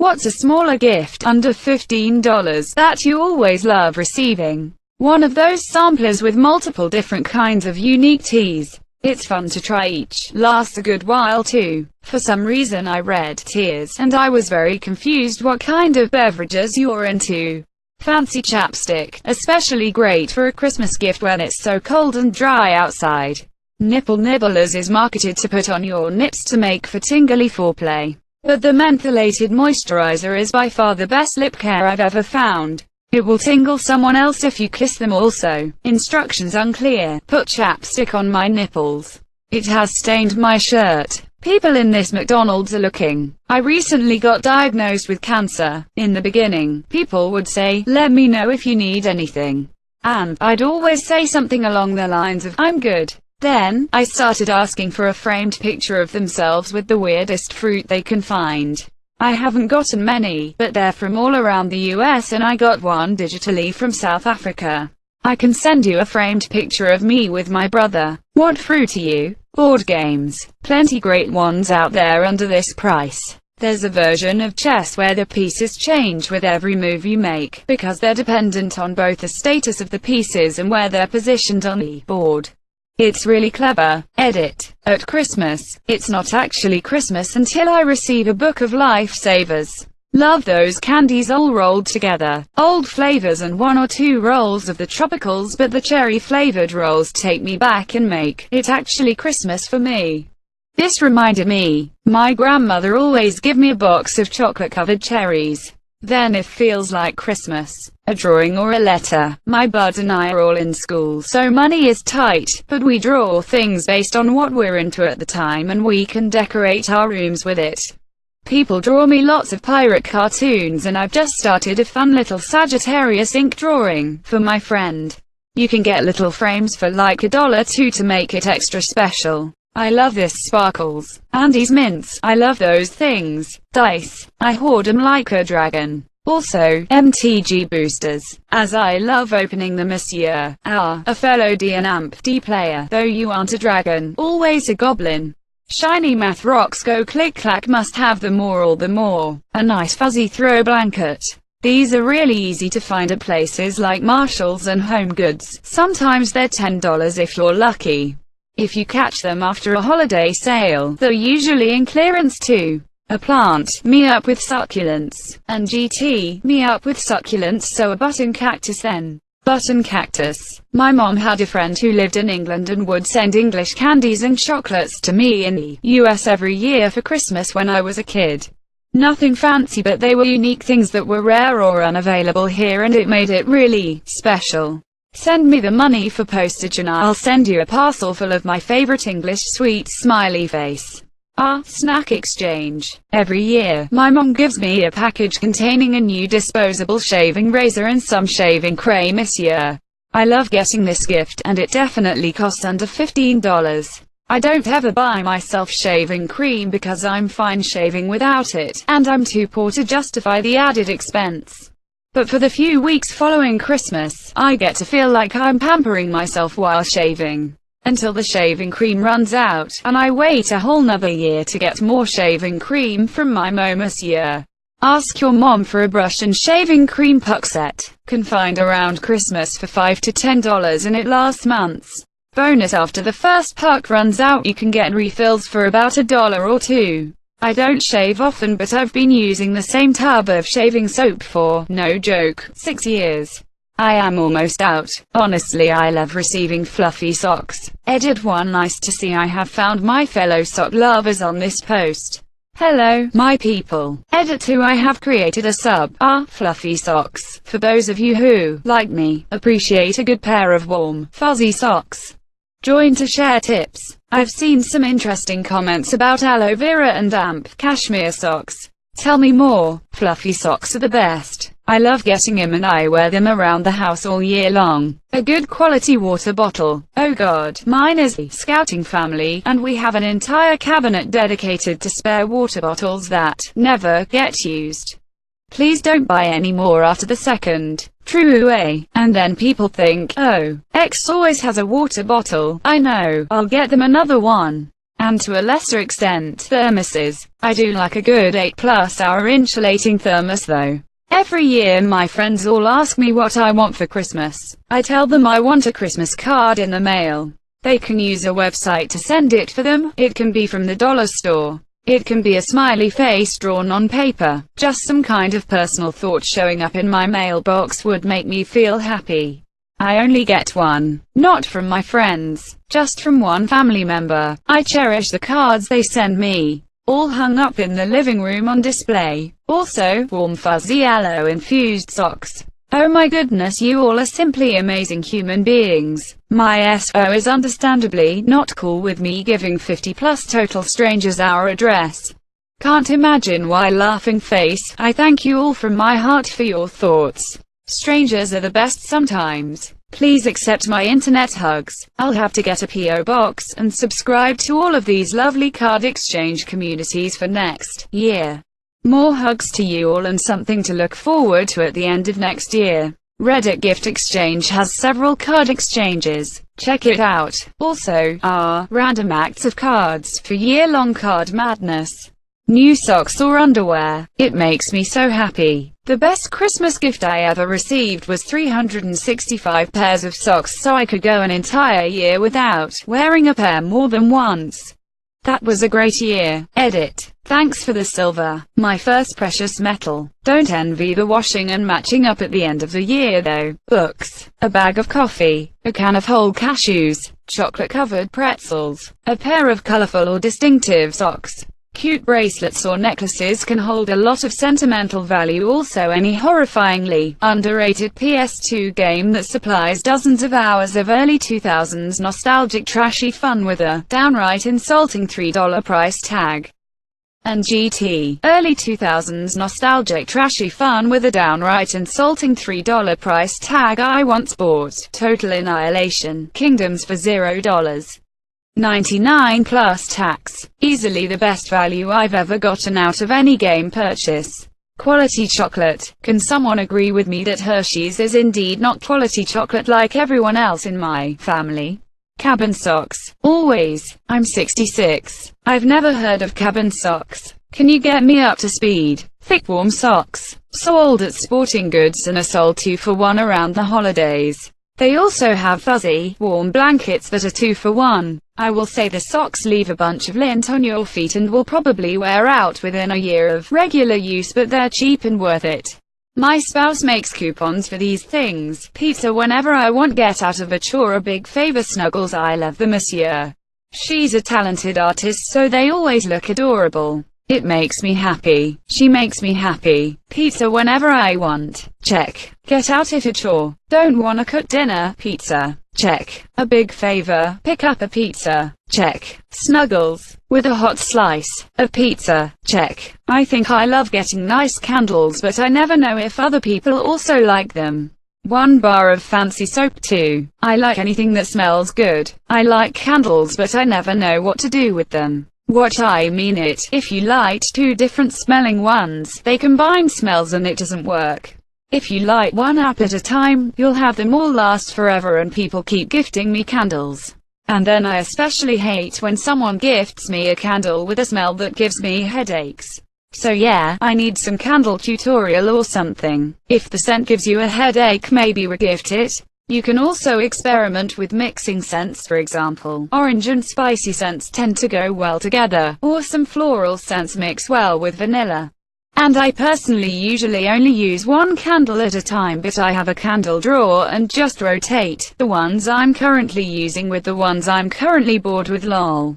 What's a smaller gift, under $15, that you always love receiving? One of those samplers with multiple different kinds of unique teas. It's fun to try each, lasts a good while too. For some reason I read tears, and I was very confused what kind of beverages you're into. Fancy chapstick, especially great for a Christmas gift when it's so cold and dry outside. Nipple Nibblers is marketed to put on your nips to make for tingly foreplay. But the mentholated moisturizer is by far the best lip care I've ever found. It will tingle someone else if you kiss them also. Instructions unclear. Put chapstick on my nipples. It has stained my shirt. People in this McDonald's are looking. I recently got diagnosed with cancer. In the beginning, people would say, "Let me know if you need anything." And I'd always say something along the lines of, "I'm good." Then, I started asking for a framed picture of themselves with the weirdest fruit they can find. I haven't gotten many, but they're from all around the US, and I got one digitally from South Africa. I can send you a framed picture of me with my brother. What fruit are you? Board games. Plenty great ones out there under this price. There's a version of chess where the pieces change with every move you make, because they're dependent on both the status of the pieces and where they're positioned on the board. It's really clever. Edit. At Christmas, it's not actually Christmas until I receive a book of lifesavers. Love those candies all rolled together. Old flavors and one or two rolls of the tropicals, but the cherry-flavored rolls take me back and make it actually Christmas for me. This reminded me, my grandmother always give me a box of chocolate-covered cherries. Then it feels like Christmas. A drawing or a letter. My bud and I are all in school, so money is tight, but we draw things based on what we're into at the time, and we can decorate our rooms with it. People draw me lots of pirate cartoons, and I've just started a fun little Sagittarius ink drawing for my friend. You can get little frames for like $1 to make it extra special. I love this sparkles. Andy's mints. I love those things. Dice. I hoard 'em like a dragon. Also, MTG boosters, as I love opening them this year. A fellow D&amp player, though you aren't a dragon, always a goblin. Shiny math rocks go click-clack, must have the more all the more. A nice fuzzy throw blanket. These are really easy to find at places like Marshall's and Home Goods. Sometimes they're $10 if you're lucky. If you catch them after a holiday sale, they're usually in clearance too. A plant, me up with succulents. And GT, me up with succulents, so a button cactus then. Button cactus. My mom had a friend who lived in England and would send English candies and chocolates to me in the US every year for Christmas when I was a kid. Nothing fancy, but they were unique things that were rare or unavailable here, and it made it really special. Send me the money for postage and I'll send you a parcel full of my favorite English sweet smiley face. Snack exchange. Every year, my mom gives me a package containing a new disposable shaving razor and some shaving cream this year. I love getting this gift, and it definitely costs under $15. I don't ever buy myself shaving cream because I'm fine shaving without it, and I'm too poor to justify the added expense. But for the few weeks following Christmas, I get to feel like I'm pampering myself while shaving. Until the shaving cream runs out, and I wait a whole nother year to get more shaving cream from my mom this year. Ask your mom for a brush and shaving cream puck set. Can find around Christmas for $5 to $10 and it lasts months. Bonus: after the first puck runs out you can get refills for about $1 or $2. I don't shave often, but I've been using the same tub of shaving soap for, no joke, 6 years. I am almost out. Honestly, I love receiving fluffy socks. Edit 1. Nice to see I have found my fellow sock lovers on this post. Hello, my people. Edit 2. I have created a sub, fluffy socks, for those of you who, like me, appreciate a good pair of warm, fuzzy socks. Join to share tips. I've seen some interesting comments about aloe vera and damp cashmere socks. Tell me more. Fluffy socks are the best. I love getting them and I wear them around the house all year long. A good quality water bottle. Oh god, mine is the scouting family, and we have an entire cabinet dedicated to spare water bottles that never get used. Please don't buy any more after the second. True way. And then people think, oh, X always has a water bottle. I know, I'll get them another one. and to a lesser extent, thermoses. I do like a good 8+ hour insulating thermos though. Every year my friends all ask me what I want for Christmas. I tell them I want a Christmas card in the mail. They can use a website to send it for them. It can be from the dollar store. It can be a smiley face drawn on paper. Just some kind of personal thought showing up in my mailbox would make me feel happy. I only get one. Not from my friends. Just from one family member. I cherish the cards they send me. All hung up in the living room on display. Also, warm fuzzy aloe-infused socks. Oh my goodness, you all are simply amazing human beings. My SO is understandably not cool with me giving 50+ total strangers our address. Can't imagine why. Laughing face. I thank you all from my heart for your thoughts. Strangers are the best sometimes. Please accept my internet hugs. I'll have to get a PO box and subscribe to all of these lovely card exchange communities for next year. More hugs to you all and something to look forward to at the end of next year. Reddit Gift Exchange has several card exchanges. Check it out. Also, random acts of cards for year-long card madness. New socks or underwear. It makes me so happy. The best Christmas gift I ever received was 365 pairs of socks so I could go an entire year without wearing a pair more than once. That was a great year. Edit. Thanks for the silver, my first precious metal. Don't envy the washing and matching up at the end of the year though. Books, a bag of coffee, a can of whole cashews, chocolate-covered pretzels, a pair of colorful or distinctive socks. Cute bracelets or necklaces can hold a lot of sentimental value. Also, any horrifyingly underrated PS2 game that supplies dozens of hours of early 2000s nostalgic trashy fun with a downright insulting $3 price tag. And GT, early 2000s nostalgic trashy fun with a downright insulting $3 price tag. I once bought Total Annihilation Kingdoms for $0. 99 plus tax. Easily the best value I've ever gotten out of any game purchase. Quality chocolate. Can someone agree with me that Hershey's is indeed not quality chocolate like everyone else in my family? Cabin socks. Always. I'm 66. I've never heard of cabin socks. Can you get me up to speed? Thick warm socks. Sold at sporting goods and are sold 2 for 1 around the holidays. They also have fuzzy, warm blankets that are 2 for 1. I will say the socks leave a bunch of lint on your feet and will probably wear out within a year of regular use, but they're cheap and worth it. My spouse makes coupons for these things. Pizza whenever I want, get out of a chore, a big favor, snuggles. I love the monsieur. She's a talented artist, so they always look adorable. It makes me happy. She makes me happy. Pizza whenever I want. Check. Get out if a chore. Don't wanna cook dinner. Pizza. Check. A big favor. Pick up a pizza. Check. Snuggles. With a hot slice of pizza. Check. I think I love getting nice candles, but I never know if other people also like them. 1 bar of fancy soap. 2. I like anything that smells good. I like candles, but I never know what to do with them. What I mean it, if you light 2 different smelling ones, they combine smells and it doesn't work. If you light 1 up at a time, you'll have them all last forever, and people keep gifting me candles. And then I especially hate when someone gifts me a candle with a smell that gives me headaches. So yeah, I need some candle tutorial or something. If the scent gives you a headache, maybe regift it. You can also experiment with mixing scents. For example, orange and spicy scents tend to go well together, or some floral scents mix well with vanilla. And I personally usually only use 1 candle at a time, but I have a candle drawer and just rotate the ones I'm currently using with the ones I'm currently bored with. Lol.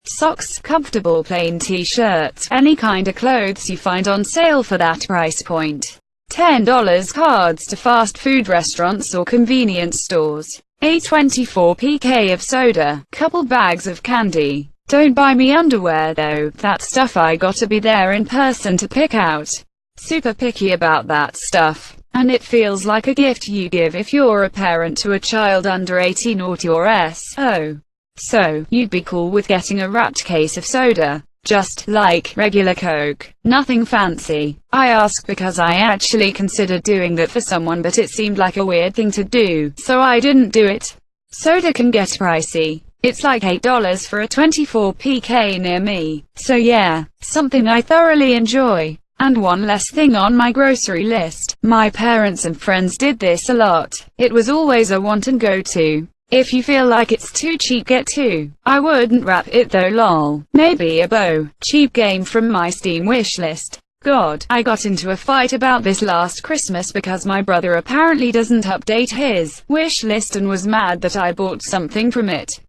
Socks, comfortable plain t-shirts, any kind of clothes you find on sale for that price point. $10 cards to fast food restaurants or convenience stores. A 24 pk of soda. Couple bags of candy. Don't buy me underwear though, that stuff I gotta be there in person to pick out. Super picky about that stuff. And it feels like a gift you give if you're a parent to a child under 18 or so. So, you'd be cool with getting a wrapped case of soda. Just like regular Coke. Nothing fancy. I ask because I actually considered doing that for someone, but it seemed like a weird thing to do, so I didn't do it. Soda can get pricey. It's like $8 for a 24 pk near me. So yeah, something I thoroughly enjoy. And one less thing on my grocery list. My parents and friends did this a lot. It was always a want and go to. If you feel like it's too cheap, get two. I wouldn't wrap it though, lol. Maybe a bow. Cheap game from my Steam wishlist. God, I got into a fight about this last Christmas because my brother apparently doesn't update his wishlist and was mad that I bought something from it.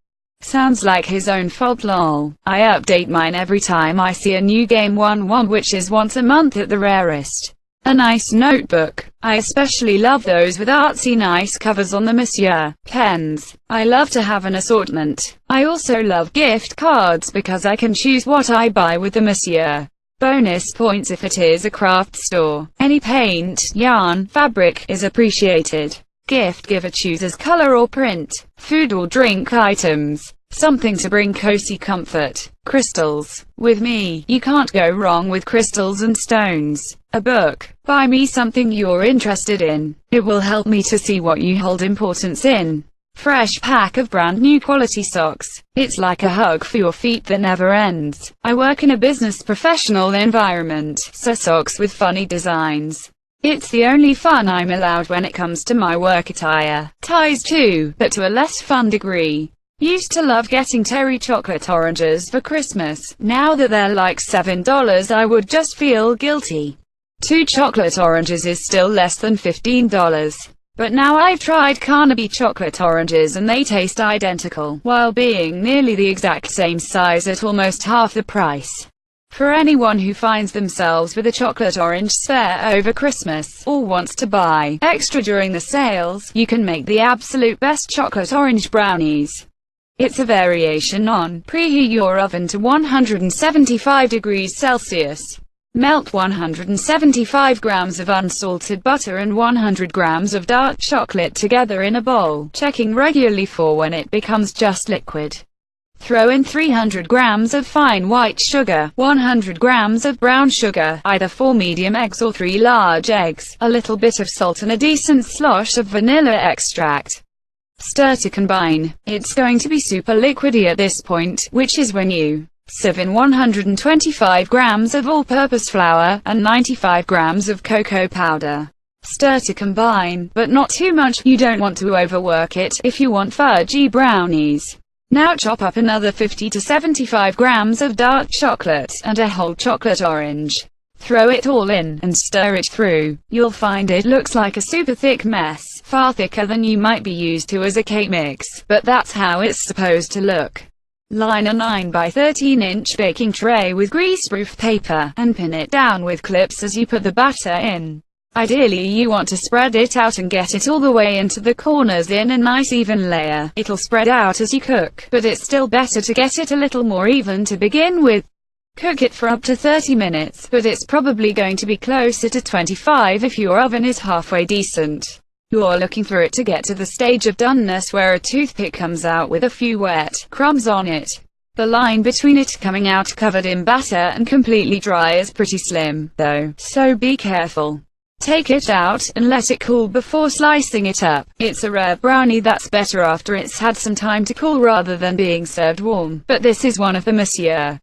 Sounds like his own fault, lol. I update mine every time I see a new game, which is once a month at the rarest. A nice notebook. I especially love those with artsy nice covers on the Monsieur pens. I love to have an assortment. I also love gift cards because I can choose what I buy with the Monsieur. Bonus points if it is a craft store. Any paint, yarn, fabric is appreciated. Gift giver chooses color or print. Food or drink items. Something to bring cozy comfort. Crystals. With me, you can't go wrong with crystals and stones. A book. Buy me something you're interested in. It will help me to see what you hold importance in. Fresh pack of brand new quality socks. It's like a hug for your feet that never ends. I work in a business professional environment, so socks with funny designs. It's the only fun I'm allowed when it comes to my work attire. Ties too, but to a less fun degree. Used to love getting Terry chocolate oranges for Christmas. Now that they're like $7, I would just feel guilty. 2 chocolate oranges is still less than $15. But now I've tried Carnaby chocolate oranges and they taste identical, while being nearly the exact same size at almost half the price. For anyone who finds themselves with a chocolate orange spare over Christmas, or wants to buy extra during the sales, you can make the absolute best chocolate orange brownies. It's a variation on. Preheat your oven to 175 degrees Celsius. Melt 175 grams of unsalted butter and 100 grams of dark chocolate together in a bowl, checking regularly for when it becomes just liquid. Throw in 300 grams of fine white sugar, 100 grams of brown sugar, either 4 medium eggs or 3 large eggs, a little bit of salt and a decent slosh of vanilla extract. Stir to combine. It's going to be super liquidy at this point, which is when you sieve in 125 grams of all-purpose flour, and 95 grams of cocoa powder. Stir to combine, but not too much. You don't want to overwork it if you want fudgy brownies. Now chop up another 50 to 75 grams of dark chocolate, and a whole chocolate orange. Throw it all in, and stir it through. You'll find it looks like a super thick mess, far thicker than you might be used to as a cake mix, but that's how it's supposed to look. Line a 9 by 13 inch baking tray with greaseproof paper, and pin it down with clips as you put the batter in. Ideally you want to spread it out and get it all the way into the corners in a nice even layer. It'll spread out as you cook, but it's still better to get it a little more even to begin with. Cook it for up to 30 minutes, but it's probably going to be closer to 25 if your oven is halfway decent. You're looking for it to get to the stage of doneness where a toothpick comes out with a few wet crumbs on it. The line between it coming out covered in batter and completely dry is pretty slim, though, so be careful. Take it out, and let it cool before slicing it up. It's a rare brownie that's better after it's had some time to cool rather than being served warm, but this is one of the Monsieur